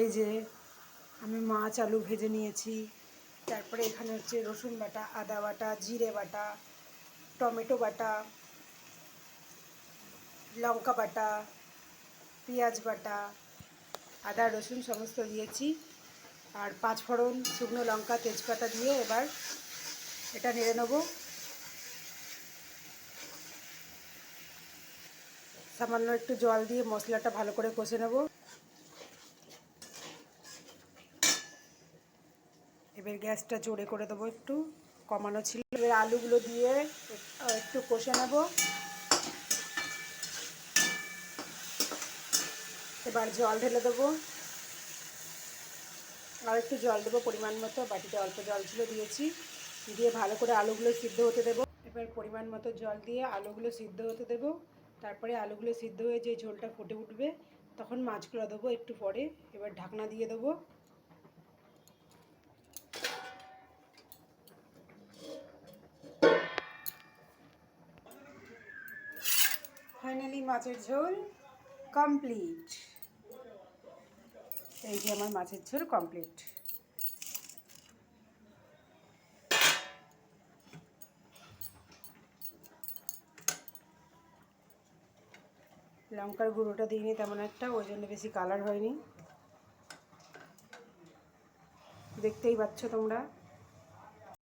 এই যে আমি মাছ আলু ভেজে নিয়েছি, তারপরে এখানে হচ্ছে রসুন বাটা, আদা বাটা, জিরে বাটা, টমেটো বাটা, লঙ্কা বাটা, পেঁয়াজ বাটা, আদা রসুন সমস্ত দিয়েছি। আর 5 ফোড়ন, শুকনো লঙ্কা, তেজপাতা দিয়ে এবার এটা নেড়ে নেবো। সামান্য একটু জল দিয়ে মশলাটা ভালো করে কষে নেব। এবার গ্যাসটা জোরে করে দেবো, একটু কমানো ছিল। এবার আলুগুলো দিয়ে একটু কষে নেব। এবার জল ঢেলে দেবো, আর একটু জল দেবো পরিমাণ মতো। বাটিতে অল্প জল ছিল, দিয়েছি। দিয়ে ভালো করে আলুগুলো সিদ্ধ হতে দেবো। এবার পরিমাণ মতো জল দিয়ে আলুগুলো সিদ্ধ হতে দেবো। তারপরে আলুগুলো সিদ্ধ হয়ে যে ঝোলটা ফুটে উঠবে তখন মাছগুলো দেবো একটু পরে। এবার ঢাকনা দিয়ে দেবো। ফাইনালি মাছের ঝোল কমপ্লিট। এই যে আমার মাছের ঝোল কমপ্লিট। লঙ্কার গুঁড়োটা দিইনি তেমন একটা, ওই জন্য বেশি কালার হয়নি, দেখতেই পাচ্ছ তোমরা।